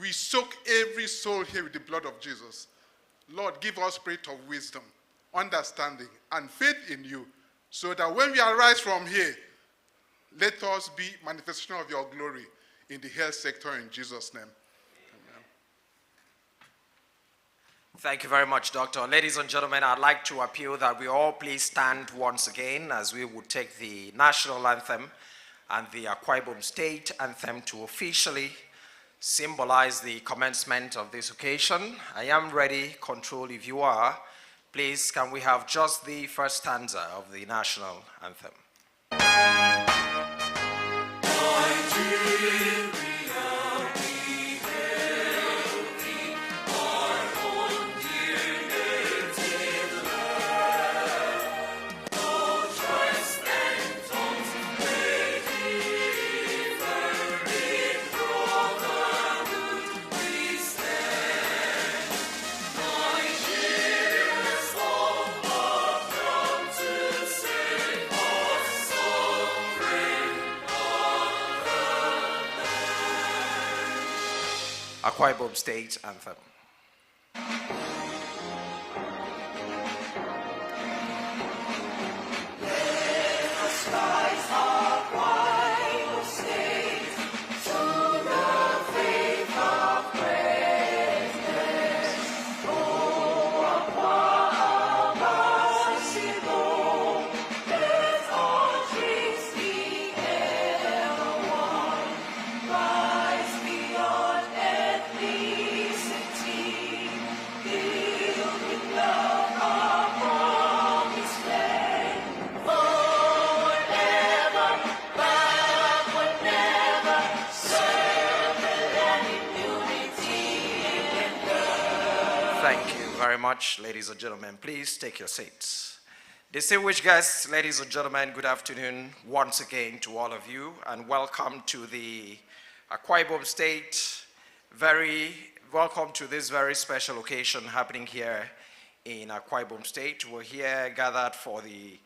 we soak every soul here with the blood of Jesus. Lord, give us spirit of wisdom, understanding, and faith in you, so that when we arise from here, let us be manifestation of your glory in the health sector in Jesus' name. Amen. Thank you very much, Doctor. Ladies and gentlemen, I'd like to appeal that we all please stand once again as we would take the national anthem and the Akwa Ibom State anthem to officially symbolize the commencement of this occasion. I am ready. Control, if you are. Please, can we have just the first stanza of the national anthem? Akwa Ibom State anthem. Much, ladies and gentlemen. Please take your seats. Distinguished guests, ladies and gentlemen, good afternoon once again to all of you, and welcome to the Akwa Ibom State. Welcome to this very special occasion happening here in Akwa Ibom State. We're here gathered for the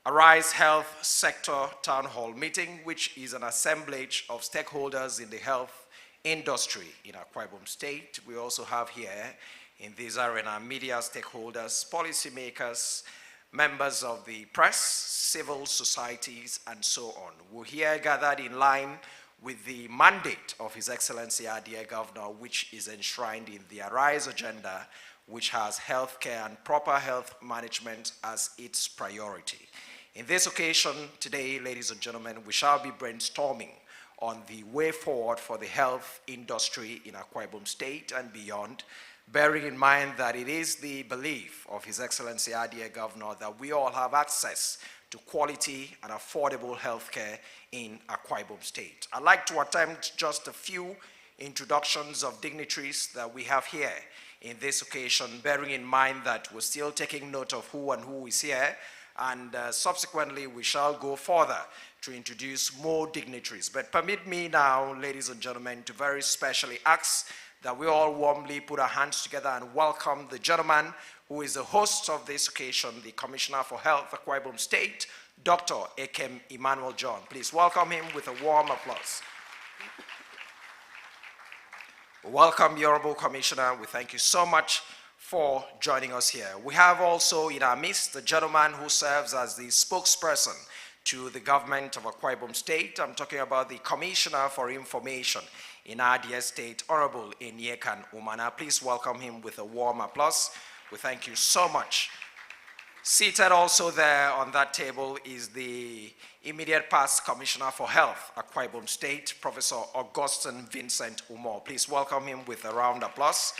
Arise Health Sector Town Hall meeting, which is an assemblage of stakeholders in the health industry in Akwa Ibom State. We also have here in this arena media stakeholders, policymakers, members of the press, civil societies, and so on. We're here gathered in line with the mandate of His Excellency our dear Governor, which is enshrined in the Arise agenda, which has healthcare and proper health management as its priority. In this occasion today, ladies and gentlemen, we shall be brainstorming on the way forward for the health industry in Akwa Ibom State and beyond, bearing in mind that it is the belief of His Excellency our dear Governor that we all have access to quality and affordable healthcare in Akwa Ibom State. I'd like to attempt just a few introductions of dignitaries that we have here in this occasion, bearing in mind that we're still taking note of who and who is here, and subsequently we shall go further to introduce more dignitaries. But permit me now, ladies and gentlemen, to very specially ask that we all warmly put our hands together and welcome the gentleman who is the host of this occasion, the Commissioner for Health, Akwa Ibom State, Dr. Ekem Emmanuel John. Please welcome him with a warm applause. Welcome, Honorable Commissioner. We thank you so much for joining us here. We have also in our midst the gentleman who serves as the spokesperson to the government of Akwa Ibom State. I'm talking about the Commissioner for Information in our dear state, Honorable Enyekan Umana. Please welcome him with a warm applause. We thank you so much. Seated also there on that table is the immediate past Commissioner for Health, Akwa Ibom State, Professor Augustine Vincent Umor. Please welcome him with a round of applause.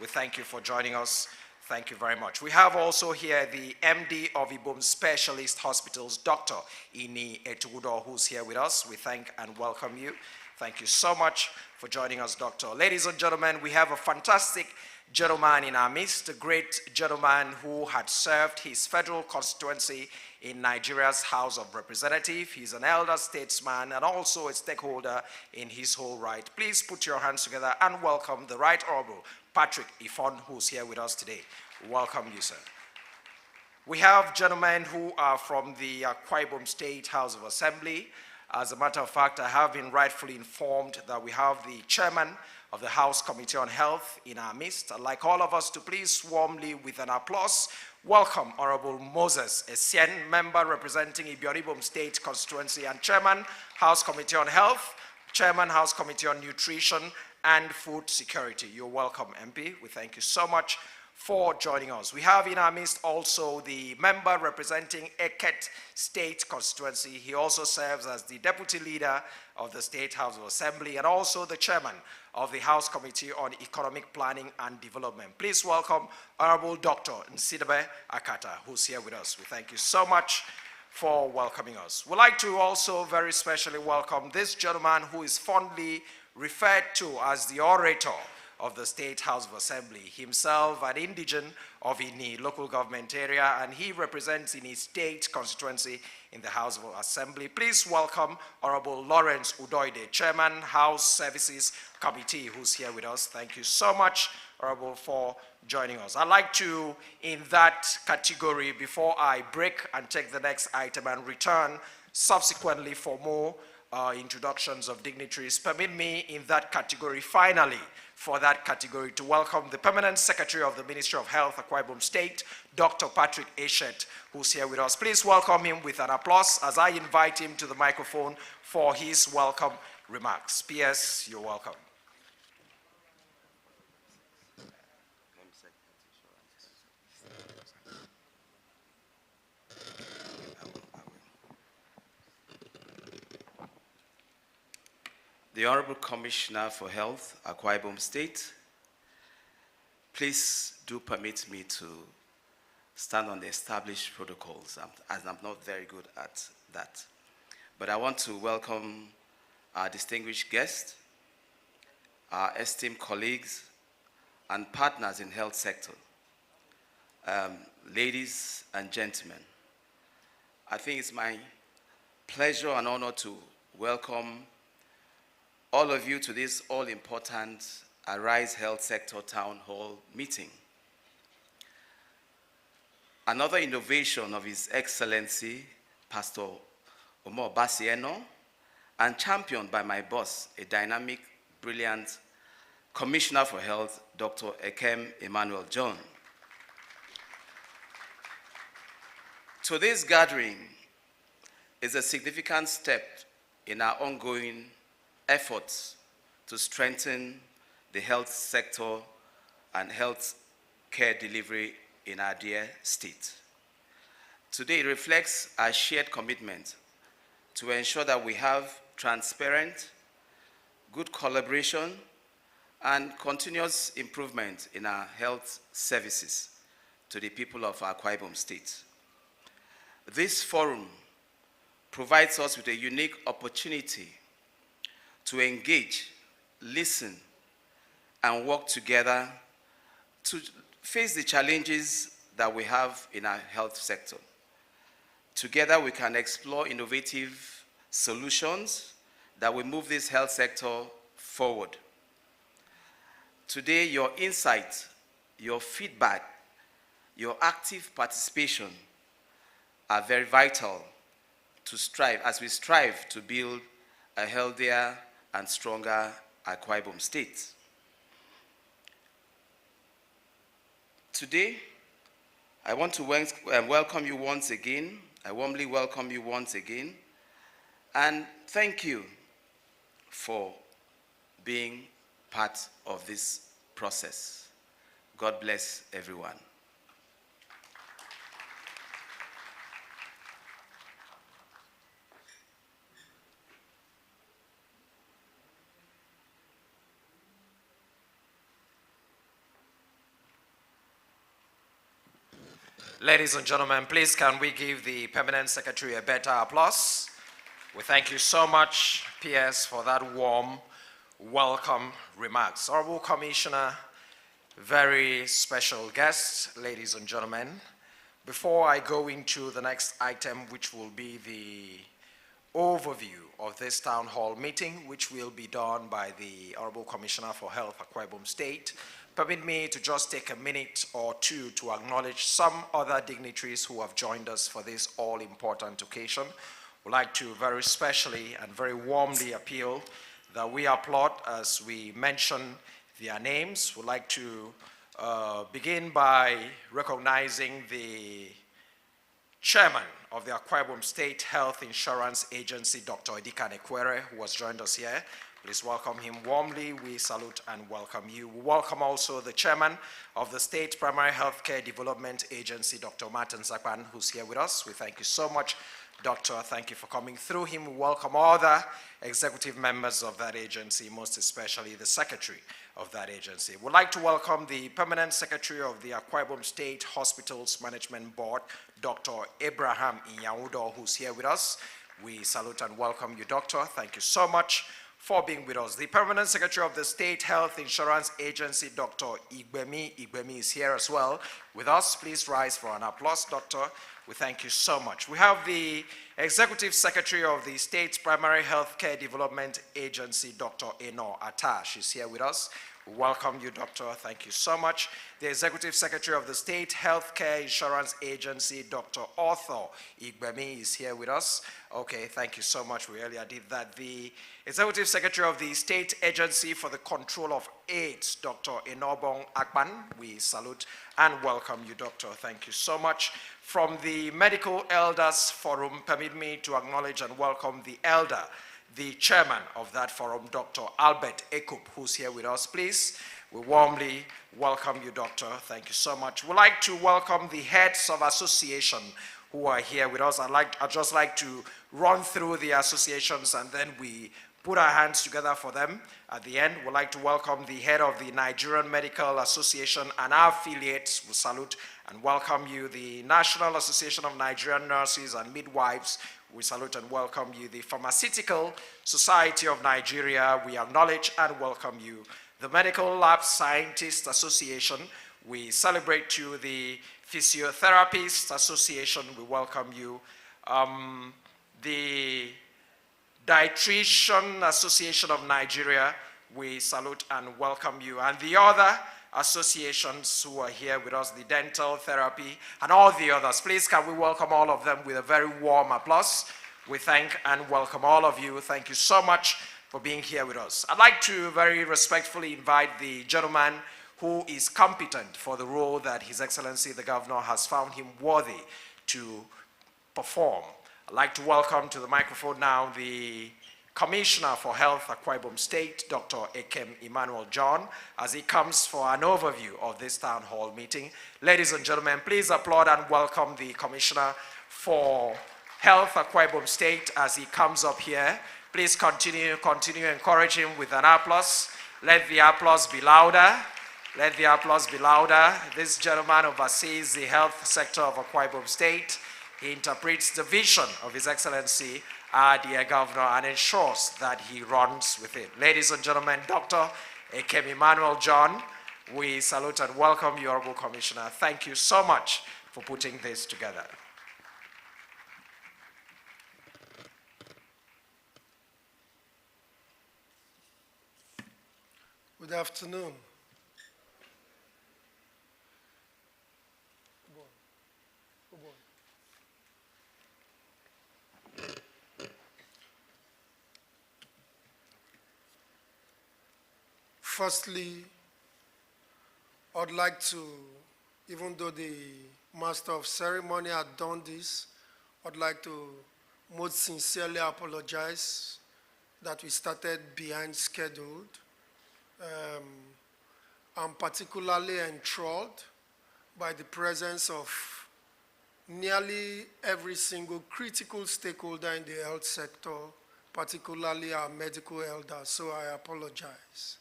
We thank you for joining us. Thank you very much. We have also here the MD of Ibom Specialist Hospitals, Dr. Ini Etugudo, who's here with us. We thank and welcome you. Thank you so much for joining us, Doctor. Ladies and gentlemen, we have a fantastic gentleman in our midst, a great gentleman who had served his federal constituency in Nigeria's House of Representatives. He's an elder statesman and also a stakeholder in his whole right. Please put your hands together and welcome the Right Honorable Patrick Ifon, who's here with us today. Welcome you, sir. We have gentlemen who are from the Akwa Ibom State House of Assembly. As a matter of fact, I have been rightfully informed that we have the chairman of the House Committee on Health in our midst. I'd like all of us to please warmly, with an applause, welcome Honorable Moses Essien, member representing Ibioribom State Constituency and chairman, House Committee on Health, chairman, House Committee on Nutrition and Food Security. You're welcome, MP. We thank you so much for joining us. We have in our midst also the member representing Eket State Constituency. He also serves as the deputy leader of the State House of Assembly and also the chairman of the House Committee on Economic Planning and Development. Please welcome Honorable Dr. Nsidabe Akata, who's here with us. We thank you so much for welcoming us. We'd like to also very specially welcome this gentleman who is fondly referred to as the orator of the State House of Assembly, himself an indigene of Ini local government area, and he represents Ini State constituency in the House of Assembly. Please welcome Honorable Lawrence Udoide, Chairman, House Services Committee, who's here with us. Thank you so much, Honorable, for joining us. I'd like to, in that category, before I break and take the next item and return subsequently for more introductions of dignitaries, permit me in that category, finally, for that category, to welcome the Permanent Secretary of the Ministry of Health, Akwa Ibom State, Dr. Patrick Eshet, who's here with us. Please welcome him with an applause as I invite him to the microphone for his welcome remarks. PS, you're welcome. The Honorable Commissioner for Health, Akwa Ibom State, please do permit me to stand on the established protocols, as I'm not very good at that. But I want to welcome our distinguished guests, our esteemed colleagues, and partners in health sector. Ladies and gentlemen, I think it's my pleasure and honor to welcome all of you to this all-important Arise Health Sector Town Hall meeting. Another innovation of His Excellency, Pastor Omo Basieno, and championed by my boss, a dynamic, brilliant Commissioner for Health, Dr. Ekem Emmanuel John. Today's gathering is a significant step in our ongoing efforts to strengthen the health sector and health care delivery in our dear state. Today it reflects our shared commitment to ensure that we have transparent, good collaboration, and continuous improvement in our health services to the people of Akwa Ibom State. This forum provides us with a unique opportunity to engage, listen, and work together to face the challenges that we have in our health sector. Together, we can explore innovative solutions that will move this health sector forward. Today, your insight, your feedback, your active participation are very vital to strive, as we strive to build a healthier and stronger Akwa Ibom State. Today, I want to welcome you once again. I warmly welcome you once again, and thank you for being part of this process. God bless everyone. Ladies and gentlemen, please can we give the Permanent Secretary a better applause? We thank you so much, PS, for that warm welcome remarks. Honorable Commissioner, very special guests, ladies and gentlemen. Before I go into the next item, which will be the overview of this town hall meeting, which will be done by the Honorable Commissioner for Health, Akwa Ibom State, permit me to just take a minute or two to acknowledge some other dignitaries who have joined us for this all-important occasion. would like to very specially and very warmly appeal that we applaud as we mention their names. We'd like to begin by recognizing the chairman of the Akwa Ibom State Health Insurance Agency, Dr. Edika Nekwere, who has joined us here. Please welcome him warmly. We salute and welcome you. We welcome also the chairman of the State Primary Healthcare Development Agency, Dr. Martin Zakpan, who's here with us. We thank you so much, Doctor. Thank you for coming through him. We welcome all the executive members of that agency, most especially the secretary of that agency. We'd like to welcome the permanent secretary of the Akwa Ibom State Hospitals Management Board, Dr. Abraham Inyaudo, who's here with us. We salute and welcome you, Doctor. Thank you so much for being with us. The permanent secretary of the State Health Insurance Agency, Dr. Igbemi is here as well with us. Please rise for an applause, Doctor. We thank you so much. We have the executive secretary of the State Primary Healthcare Development Agency, Dr. Eno Atta. She's here with us. We welcome you, Doctor. Thank you so much. The executive secretary of the State Healthcare Insurance Agency, Dr. Arthur Igbemi, is here with us. Okay, thank you so much. We earlier did that. The executive secretary of the State Agency for the Control of AIDS, Dr. Enobong Akpan. We salute and welcome you, Doctor. Thank you so much. From the Medical Elders Forum, permit me to acknowledge and welcome the elder, the chairman of that forum, Dr. Albert Ekup, who's here with us. Please, we warmly welcome you, Doctor. Thank you so much. We'd like to welcome the heads of association who are here with us. I'd just like to run through the associations and then we put our hands together for them. At the end, we'd like to welcome the head of the Nigerian Medical Association and our affiliates. We salute and welcome you. The National Association of Nigerian Nurses and Midwives. We salute and welcome you. The Pharmaceutical Society of Nigeria. We acknowledge and welcome you. The Medical Lab Scientists Association. We celebrate you. The Physiotherapists Association. We welcome you. The Dietitian Association of Nigeria, we salute and welcome you. And the other associations who are here with us, the dental therapy and all the others, please can we welcome all of them with a very warm applause. We thank and welcome all of you. Thank you so much for being here with us. I'd like to very respectfully invite the gentleman who is competent for the role that His Excellency the Governor has found him worthy to perform. I'd like to welcome to the microphone now the Commissioner for Health, Akwa Ibom State, Dr. Ekem Emmanuel John, as he comes for an overview of this town hall meeting. Ladies and gentlemen, please applaud and welcome the Commissioner for Health, Akwa Ibom State, as he comes up here. Please continue encourage him with an applause. Let the applause be louder. Let the applause be louder. This gentleman oversees the health sector of Akwa Ibom State. He interprets the vision of His Excellency, dear Governor, and ensures that he runs with it. Ladies and gentlemen, Dr. Ekem Emmanuel John, we salute and welcome you, Honorable Commissioner. Thank you so much for putting this together. Good afternoon. Firstly, I'd like to, even though the Master of Ceremony had done this, I'd like to most sincerely apologize that we started behind schedule. I'm particularly enthralled by the presence of nearly every single critical stakeholder in the health sector, particularly our medical elders, so I apologize.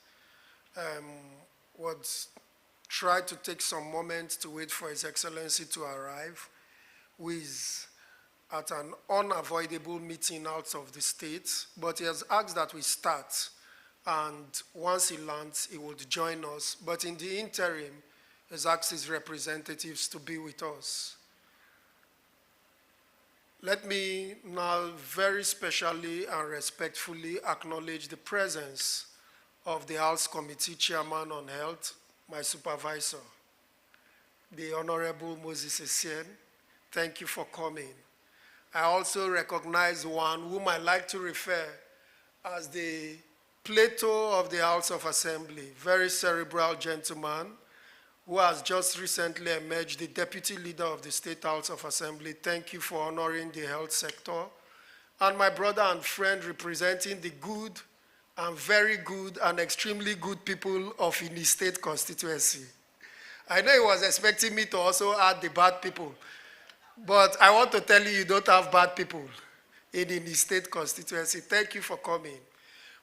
Would try to take some moments to wait for His Excellency to arrive, who is at an unavoidable meeting out of the state, but he has asked that we start, and once he lands, he would join us. But in the interim, he has asked his representatives to be with us. Let me now very specially and respectfully acknowledge the presence of the House Committee Chairman on Health, my supervisor, the Honorable Moses Essien. Thank you for coming. I also recognize one whom I like to refer as the Plato of the House of Assembly, very cerebral gentleman who has just recently emerged the deputy leader of the State House of Assembly. Thank you for honoring the health sector. And my brother and friend representing the good and very good and extremely good people of Ini State constituency. I know he was expecting me to also add the bad people, but I want to tell you, you don't have bad people in Ini State constituency. Thank you for coming.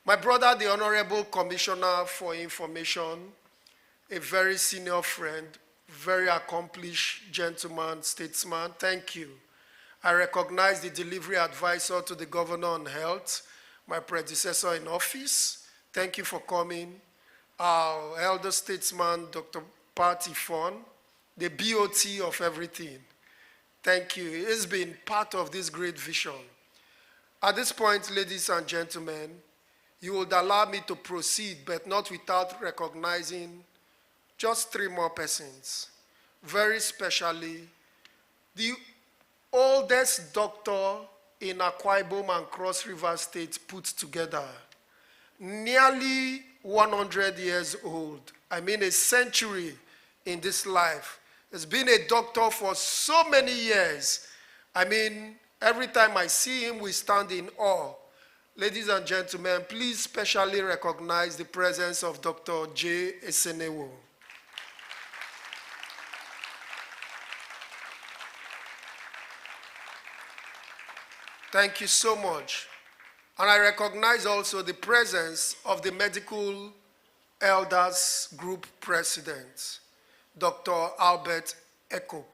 My brother, the Honorable Commissioner for Information, a very senior friend, very accomplished gentleman, statesman, thank you. I recognize the delivery advisor to the Governor on Health, my predecessor in office. Thank you for coming. Our elder statesman, Dr. Patty Fon, the BOT of everything. Thank you. He has been part of this great vision. At this point, ladies and gentlemen, you would allow me to proceed, but not without recognizing just 3 more persons. Very specially, the oldest doctor in Akwa Ibom and Cross River State put together, nearly 100 years old. I mean, a century in this life. Has been a doctor for so many years. I mean, every time I see him, we stand in awe. Ladies and gentlemen, please specially recognize the presence of Dr. J. Esenewo. Thank you so much. And I recognize also the presence of the Medical Elders Group President, Dr. Albert Ekop.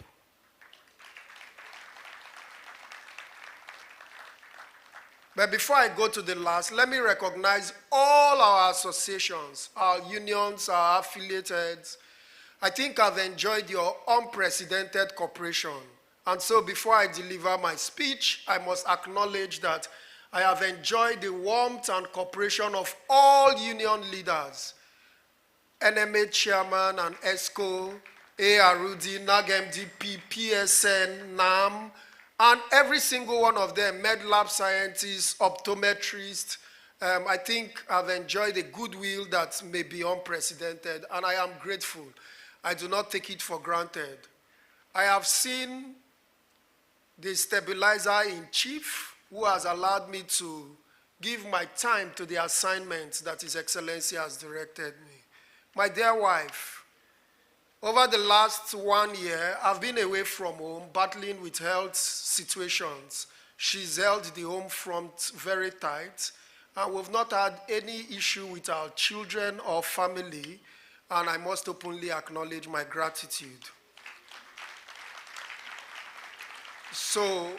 But before I go to the last, let me recognize all our associations, our unions, our affiliated. I think I've enjoyed your unprecedented cooperation. And so before I deliver my speech, I must acknowledge that I have enjoyed the warmth and cooperation of all union leaders, NMA Chairman and ESCO, ARUD, NAGMDP, PSN, NAM, and every single one of them, MedLab scientists, optometrists. I think I've enjoyed a goodwill that may be unprecedented, and I am grateful. I do not take it for granted. I have seen the stabilizer-in-chief who has allowed me to give my time to the assignments that His Excellency has directed me. My dear wife, over the last 1 year, I've been away from home, battling with health situations. She's held the home front very tight, and we've not had any issue with our children or family, and I must openly acknowledge my gratitude. So,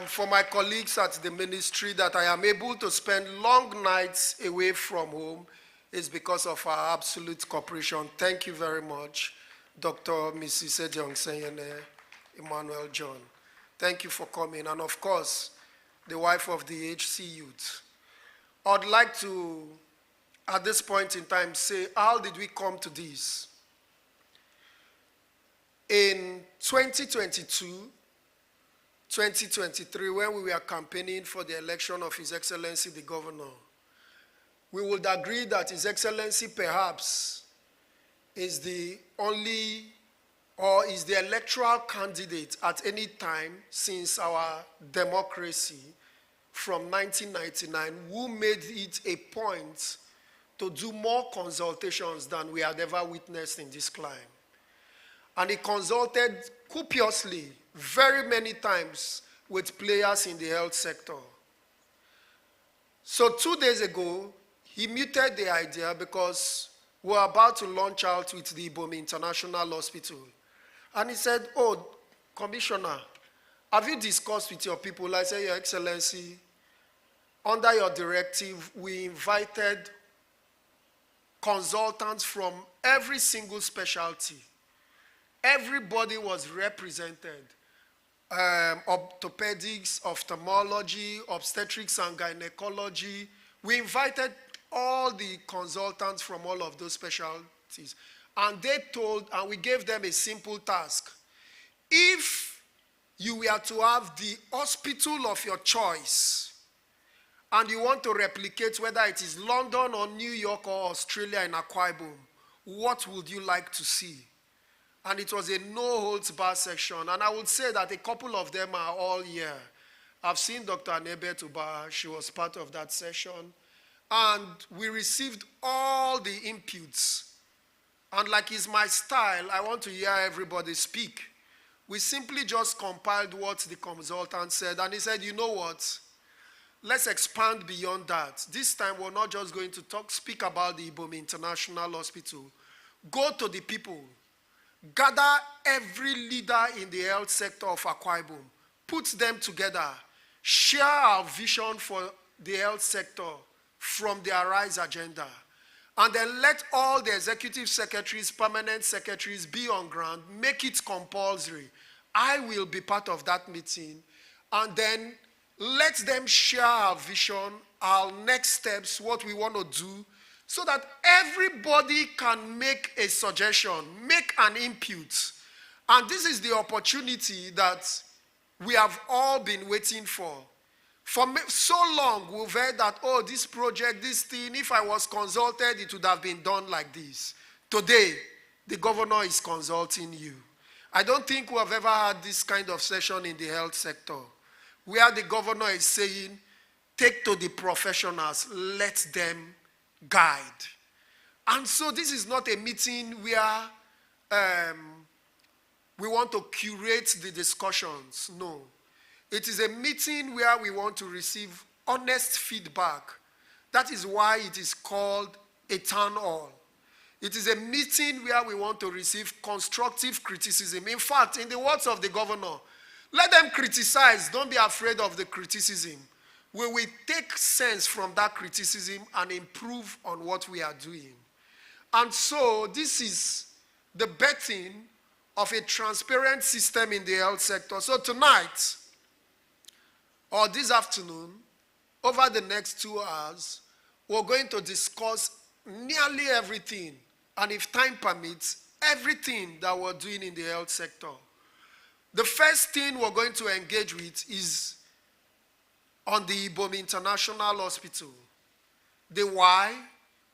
for my colleagues at the ministry, that I am able to spend long nights away from home is because of our absolute cooperation. Thank you very much, Dr. Mrs. Ejong-Senyene, Emmanuel John. Thank you for coming. And of course, the wife of the HC Youth. I'd like to, at this point in time, say, how did we come to this? In 2022, 2023, when we were campaigning for the election of His Excellency the Governor, we would agree that His Excellency perhaps is the only or is the electoral candidate at any time since our democracy from 1999 who made it a point to do more consultations than we had ever witnessed in this climb. And he consulted copiously very many times with players in the health sector. So 2 days ago, he muted the idea because we're about to launch out with the Ibom International Hospital. And he said, oh, Commissioner, have you discussed with your people? I said, Your Excellency, under your directive, we invited consultants from every single specialty. Everybody was represented. Orthopedics, ophthalmology, obstetrics and gynecology. We invited all the consultants from all of those specialties. And they told, and we gave them a simple task. If you were to have the hospital of your choice, and you want to replicate whether it is London or New York or Australia in Akwa Ibom, what would you like to see? And it was a no-holds-barred section. And I would say that a couple of them are all here. I've seen Dr. Anebe Tuba. She was part of that session. And we received all the inputs. And like is my style, I want to hear everybody speak. We simply just compiled what the consultant said. And he said, you know what? Let's expand beyond that. This time, we're not just going to speak about the Ibom International Hospital. Go to the people. Gather every leader in the health sector of Akwa Ibom. Put them together. Share our vision for the health sector from the Arise agenda. And then let all the executive secretaries, permanent secretaries be on ground. Make it compulsory. I will be part of that meeting. And then let them share our vision, our next steps, what we want to do, so that everybody can make a suggestion, make an input. And this is the opportunity that we have all been waiting for. For so long, we've heard that, oh, this project, this thing, if I was consulted, it would have been done like this. Today, the governor is consulting you. I don't think we have ever had this kind of session in the health sector, where the governor is saying, take to the professionals, let them guide. And so this is not a meeting where we want to curate the discussions. No. It is a meeting where we want to receive honest feedback. That is why it is called a town hall. It is a meeting where we want to receive constructive criticism. In fact, in the words of the governor, let them criticize. Don't be afraid of the criticism. We will take sense from that criticism and improve on what we are doing. And so this is the betting of a transparent system in the health sector. So tonight, or this afternoon, over the next 2 hours, we're going to discuss nearly everything, and if time permits, everything that we're doing in the health sector. The first thing we're going to engage with is on the Ibom International Hospital. The why,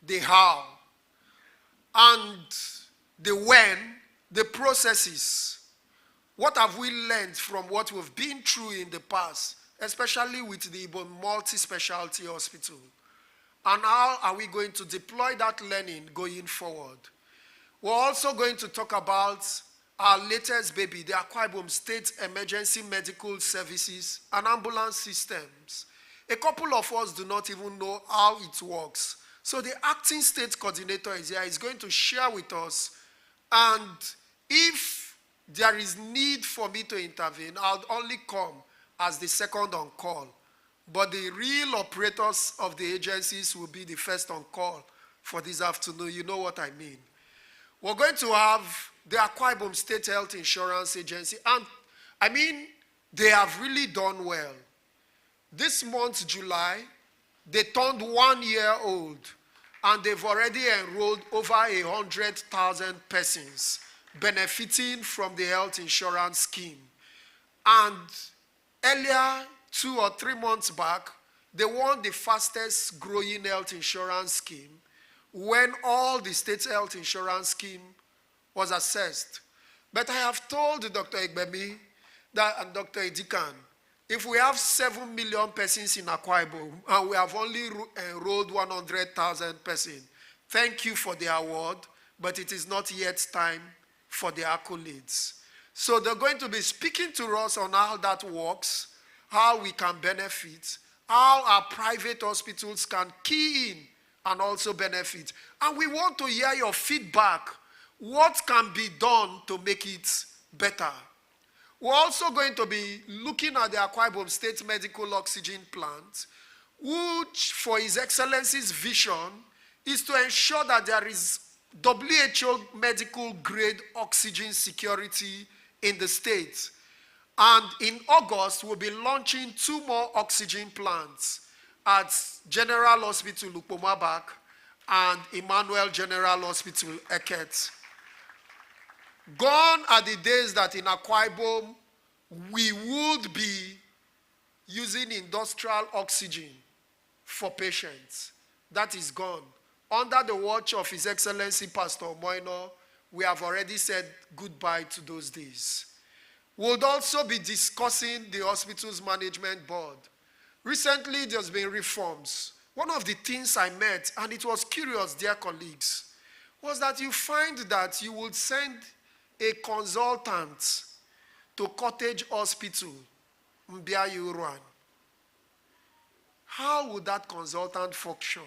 the how, and the when, the processes. What have we learned from what we've been through in the past, especially with the Ibom Multi-Specialty Hospital? And how are we going to deploy that learning going forward? We're also going to talk about our latest baby, the Akwa Ibom State Emergency Medical Services and Ambulance Systems. A couple of us do not even know how it works. So the acting state coordinator is here. He's going to share with us. And if there is need for me to intervene, I'll only come as the second on call. But the real operators of the agencies will be the first on call for this afternoon. You know what I mean. We're going to have the Akwa Ibom State Health Insurance Agency. And I mean, they have really done well. This month, July, they turned 1 year old, and they've already enrolled over 100,000 persons benefiting from the health insurance scheme. And earlier, 2 or 3 months back, they won the fastest growing health insurance scheme when all the state health insurance scheme was assessed. But I have told Dr. Igbemi and Dr. Edikan, if we have 7 million persons in Akwa Ibom and we have only enrolled 100,000 persons, thank you for the award, but it is not yet time for the accolades. So they're going to be speaking to us on how that works, how we can benefit, how our private hospitals can key in and also benefit. And we want to hear your feedback. What can be done to make it better? We're also going to be looking at the Akwa Ibom State Medical Oxygen Plant, which, for His Excellency's vision, is to ensure that there is WHO medical grade oxygen security in the state. And in August, we'll be launching 2 more oxygen plants at General Hospital Ukpomabak and Emmanuel General Hospital Eket. Gone are the days that in Akwa Ibom, we would be using industrial oxygen for patients. That is gone. Under the watch of His Excellency Pastor Moino, we have already said goodbye to those days. We'll also be discussing the hospital's management board. Recently, there's been reforms. One of the things I met, and it was curious, dear colleagues, was that you find that you would send a consultant to Cottage Hospital, Mbiayi Uruan. How would that consultant function?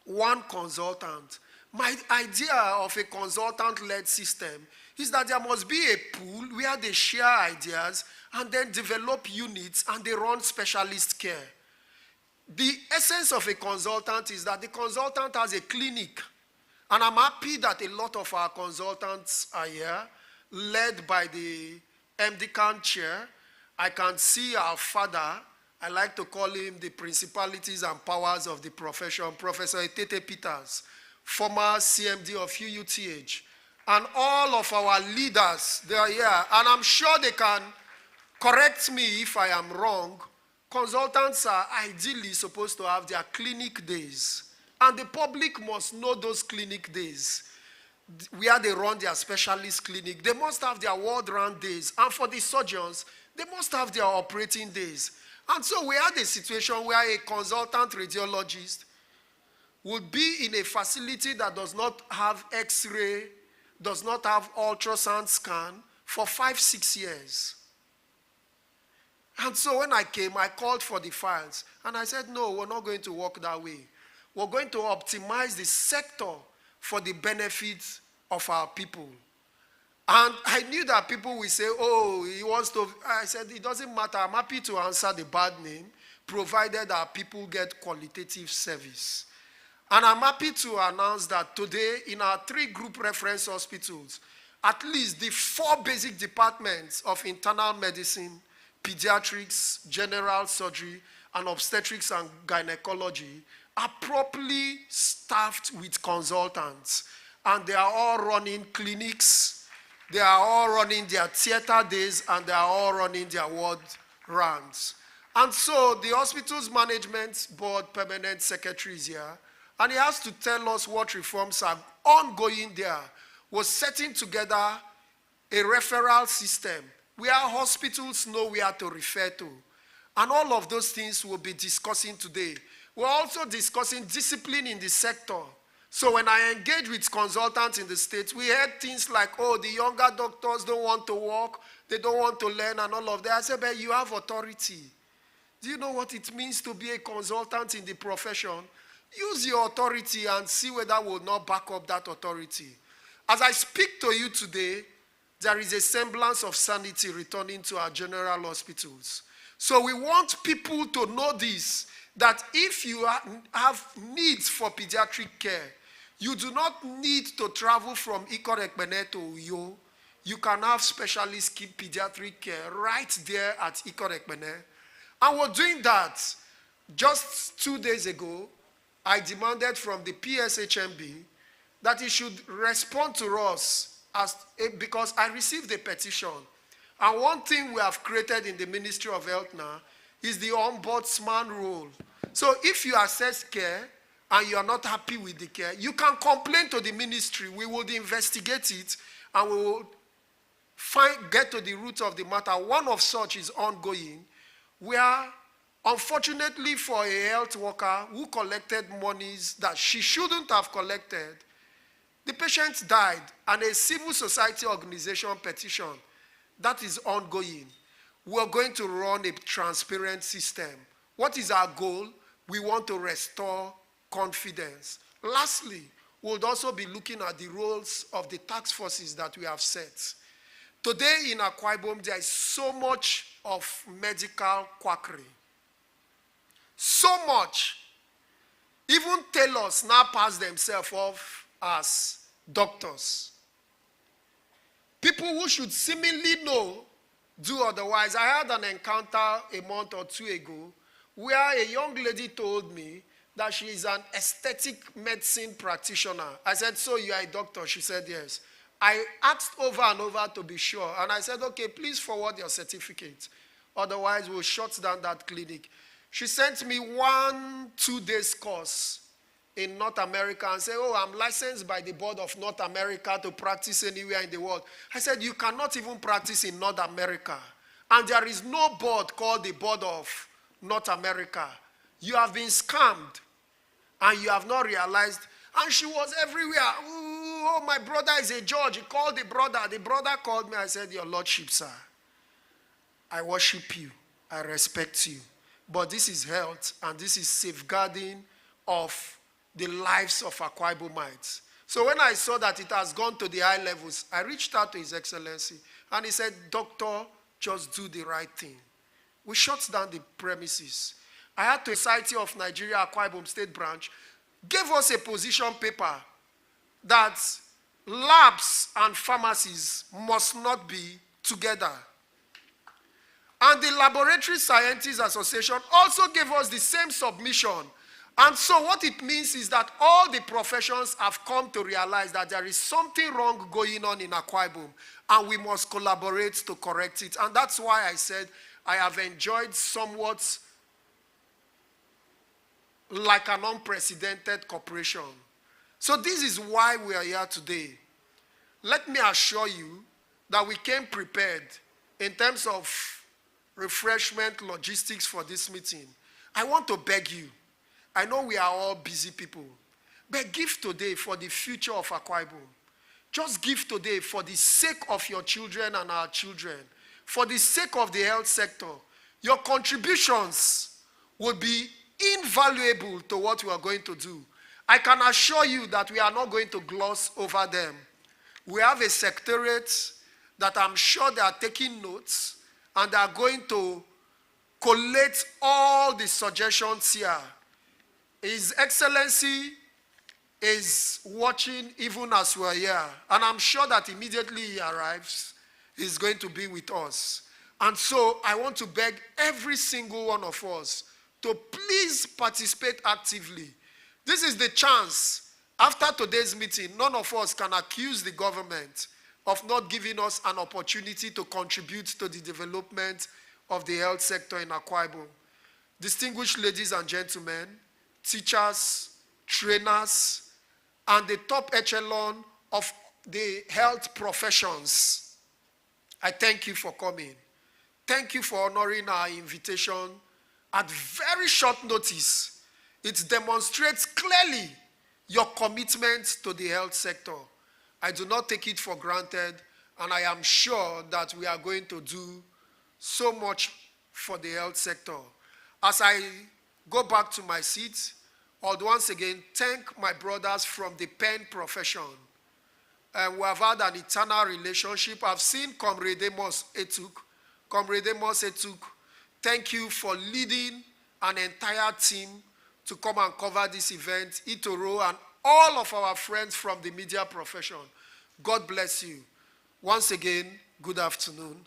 One consultant. My idea of a consultant-led system is that there must be a pool where they share ideas and then develop units and they run specialist care. The essence of a consultant is that the consultant has a clinic. And I'm happy that a lot of our consultants are here, led by the MDCAN chair. I can see our father. I like to call him the principalities and powers of the profession, Professor Etete Peters, former CMD of UUTH. And all of our leaders, they are here. And I'm sure they can correct me if I am wrong. Consultants are ideally supposed to have their clinic days. And the public must know those clinic days, where they run their specialist clinic. They must have their world-round days. And for the surgeons, they must have their operating days. And so we had a situation where a consultant radiologist would be in a facility that does not have X-ray, does not have ultrasound scan for 5-6 years. And so when I came, I called for the files. And I said, no, we're not going to work that way. We're going to optimize the sector for the benefit of our people. And I knew that people will say, oh, he wants to. I said, it doesn't matter. I'm happy to answer the bad name, provided our people get qualitative service. And I'm happy to announce that today, in our 3 group reference hospitals, at least the 4 basic departments of internal medicine, pediatrics, general surgery, and obstetrics and gynecology are properly staffed with consultants. And they are all running clinics. They are all running their theater days, and they are all running their ward rounds. And so the hospital's management board permanent secretary is here, and he has to tell us what reforms are ongoing there. We're setting together a referral system where hospitals know where to refer to. And all of those things we'll be discussing today. We're also discussing discipline in the sector. So when I engage with consultants in the States, we heard things like, oh, the younger doctors don't want to work, they don't want to learn and all of that. I said, but you have authority. Do you know what it means to be a consultant in the profession? Use your authority and see whether we'll not back up that authority. As I speak to you today, there is a semblance of sanity returning to our general hospitals. So we want people to know this, that if you have needs for pediatric care, you do not need to travel from Ikot Ekpene to Uyo. You can have specialist pediatric care right there at Ikot Ekpene. And we're doing that. Just 2 days ago, I demanded from the PSHMB that he should respond to us because I received a petition. And one thing we have created in the Ministry of Health now is the ombudsman role. So if you assess care and you are not happy with the care, you can complain to the ministry. We will investigate it and we will get to the root of the matter. One of such is ongoing, where unfortunately for a health worker who collected monies that she shouldn't have collected, the patient died, and a civil society organization petition that is ongoing. We are going to run a transparent system. What is our goal? We want to restore confidence. Lastly, we'll also be looking at the roles of the task forces that we have set. Today in Akwa Ibom, there is so much of medical quackery. So much. Even tailors now pass themselves off as doctors. People who should seemingly know do otherwise. I had an encounter a month or 2 ago where a young lady told me that she is an aesthetic medicine practitioner. I said, so you are a doctor? She said, yes. I asked over and over to be sure, and I said, okay, please forward your certificate. Otherwise, we'll shut down that clinic. She sent me 1-2 days course in North America and said, oh, I'm licensed by the Board of North America to practice anywhere in the world. I said, you cannot even practice in North America. And there is no board called the Board of North America. You have been scammed, and you have not realized. And she was everywhere. Oh, my brother is a judge. He called the brother. The brother called me. I said, your lordship, sir, I worship you. I respect you. But this is health, and this is safeguarding of the lives of Akwa Ibomites. So when I saw that it has gone to the high levels, I reached out to His Excellency, and he said, Doctor, just do the right thing. We shut down the premises. I had to Society of Nigeria Akwa Ibom State Branch gave us a position paper that labs and pharmacies must not be together. And the Laboratory Scientists Association also gave us the same submission. And so what it means is that all the professions have come to realize that there is something wrong going on in Akwa Ibom, and we must collaborate to correct it. And that's why I said I have enjoyed somewhat like an unprecedented cooperation. So this is why we are here today. Let me assure you that we came prepared in terms of refreshment, logistics for this meeting. I want to beg you. I know we are all busy people, but give today for the future of Akwa Ibom. Just give today for the sake of your children and our children, for the sake of the health sector. Your contributions will be invaluable to what we are going to do. I can assure you that we are not going to gloss over them. We have a secretariat that I'm sure they are taking notes, and they are going to collate all the suggestions here. His Excellency is watching even as we are here, and I'm sure that immediately he arrives, he's going to be with us. And so I want to beg every single one of us to please participate actively. This is the chance. After today's meeting, none of us can accuse the government of not giving us an opportunity to contribute to the development of the health sector in Akwa Ibom. Distinguished ladies and gentlemen, teachers, trainers, and the top echelon of the health professions, I thank you for coming. Thank you for honoring our invitation at very short notice. It demonstrates clearly your commitment to the health sector. I do not take it for granted, and I am sure that we are going to do so much for the health sector. As I go back to my seat, I would once again thank my brothers from the pen profession. We have had an eternal relationship. I've seen Comrade Amos Etuk. Comrade Amos Etuk, thank you for leading an entire team to come and cover this event. Itoro and all of our friends from the media profession. God bless you. Once again, good afternoon,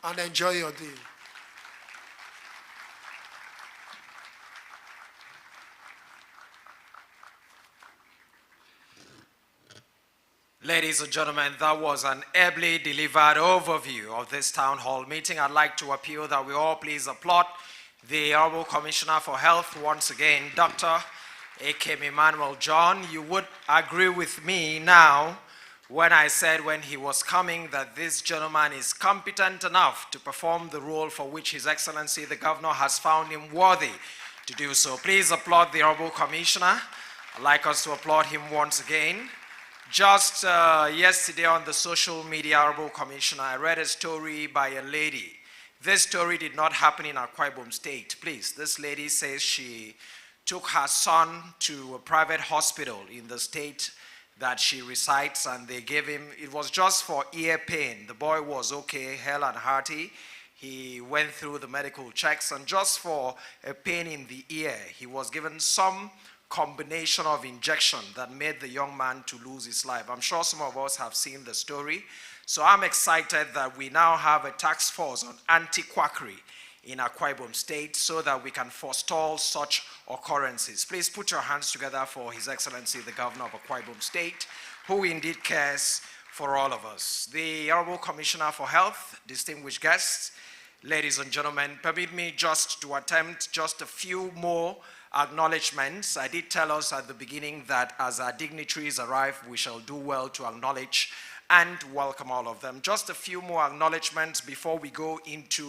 and enjoy your day. Ladies and gentlemen, that was an ably delivered overview of this town hall meeting. I'd like to appeal that we all please applaud the Honorable Commissioner for Health once again, Dr. A.K. Emmanuel John. You would agree with me now when I said when he was coming that this gentleman is competent enough to perform the role for which His Excellency the Governor has found him worthy to do so. Please applaud the Honorable Commissioner. I'd like us to applaud him once again. Just yesterday on the social media, Honorable Commissioner, I read a story by a lady. This story did not happen in Akwa Ibom State. Please, this lady says she took her son to a private hospital in the state that she resides, and they gave him, it was just for ear pain. The boy was okay, hale and hearty. He went through the medical checks, and just for a pain in the ear, he was given some combination of injection that made the young man to lose his life. I'm sure some of us have seen the story. So I'm excited that we now have a task force on anti-quackery in Akwa Ibom State so that we can forestall such occurrences. Please put your hands together for His Excellency the Governor of Akwa Ibom State, who indeed cares for all of us. The Honorable Commissioner for Health, distinguished guests, ladies and gentlemen, permit me just to attempt just a few more acknowledgements. I did tell us at the beginning that as our dignitaries arrive, we shall do well to acknowledge and welcome all of them. Just a few more acknowledgements before we go into